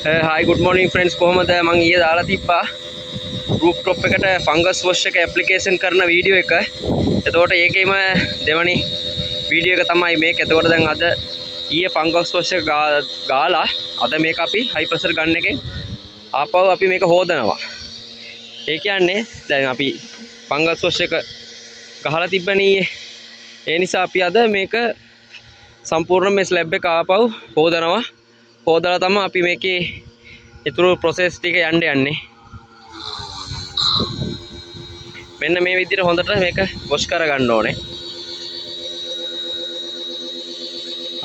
Hi, good morning friends. කොහමද මම ඊයේ දාලා තිබ්බා group top එකට fungus wash එක application කරන වීඩියෝ එක. එතකොට ඒකේම දෙවනි වීඩියෝ එක තමයි මේක. එතකොට දැන් අද ඊයේ fungus wash එක ගාලා අද මේක අපි high pressure gun එකෙන් ආපහු අපි මේක හොදනවා. ඒ කියන්නේ දැන් අපි fungus wash එක ගහලා තිබ්බනේ ඊයේ. ඒ නිසා අපි අද මේක සම්පූර්ණ මේ ස්ලැබ් එක ආපහු හොදනවා. හොදලා තමයි අපි මේකේ ඊතුරු process ටික යන්නේ. මෙන්න මේ විදිහට හොඳට මේක wash කරගන්න ඕනේ.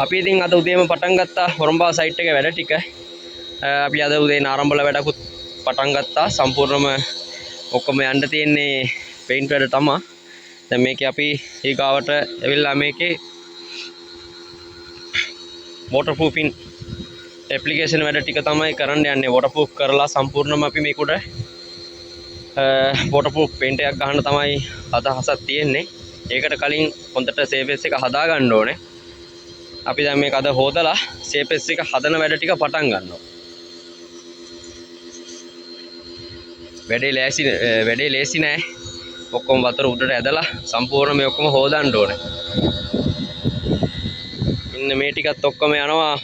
අපි ඉතින් අද උදේම පටන් ගත්තා හොරඹා සයිට් එකේ වැඩ ටික. අපි අද උදේ නාරම්බල වැඩකුත් පටන් ගත්තා. සම්පූර්ණම ඔක්කොම යන්න තියෙන්නේ පේන්ට් වැඩ තමයි. දැන් මේකේ අපි ඊගාවට ඇවිල්ලා මේකේ waterproofing application වැඩ ටික තමයි කරන්න යන්නේ. waterproof කරලා සම්පූර්ණයෙන්ම අපි මේක උඩ waterproof paint එකක් ගහන්න තමයි අදහසක් තියෙන්නේ. ඒකට කලින් හොඳට surface එක හදා ගන්න ඕනේ. අපි දැන් මේක අද හොදලා surface එක හදන වැඩ ටික පටන් ගන්නවා. වැඩේ ලේසි නෑ. ඔක්කොම වතුර උඩට ඇදලා සම්පූර්ණ මේ ඔක්කොම හොදන්න ඕනේ. ඉන්න මේ ටිකත් ඔක්කොම යනවා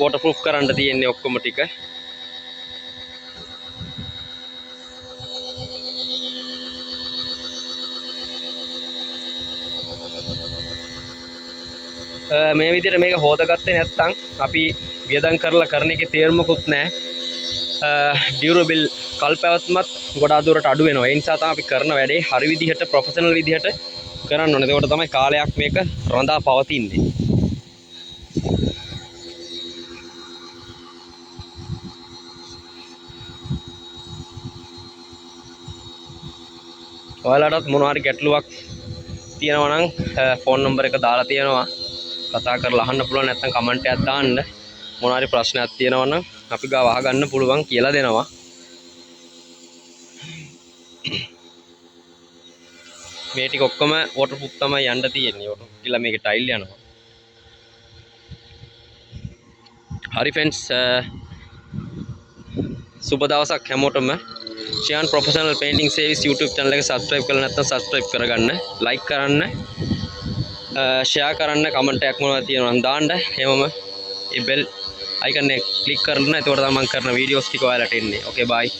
waterproof කරන්න තියෙන්නේ ඔක්කොම ටික. මේ විදිහට මේක හොදගත්තේ නැත්නම් අපි වියදම් කරලා කරන එකේ තේරුමකුත් නැහැ. ඩියුරබල් කල්පැවැත්මත් ගොඩාක් දුරට අඩු වෙනවා. ඒ නිසා තමයි අපි කරන වැඩේ හරි විදිහට ප්‍රොෆෙෂනල් විදිහට කරන්න ඕනේ. ඒකට තමයි කාලයක් මේක රඳා පවතින්නේ. ඔයාලටත් මොනවා හරි ගැටලුවක් තියෙනවා නම් ෆෝන් නම්බර් එක දාලා තියෙනවා. කතා කරලා අහන්න පුළුවන්. නැත්නම් කමෙන්ට් එකක් දාන්න. මොනවා හරි ප්‍රශ්නයක් තියෙනවා නම් අපි ගාව අහගන්න පුළුවන් කියලා දෙනවා. මේ ටික ඔක්කොම waterproof තමයි යන්න තියෙන්නේ. waterproof කියලා මේකේ ටයිල් යනවා. හරි friends, සුබ දවසක් හැමෝටම. Shiyan professional painting service YouTube channel එක subscribe කරලා නැත්නම් subscribe කරගන්න, like කරන්න, share කරන්න, comment එකක් මොනවද තියෙනවා නම් දාන්න. එමම ඒ bell icon එක click කරන්න. එතකොට තමයි මම කරන videos ටික ඔයාලට එන්නේ. Okay, bye.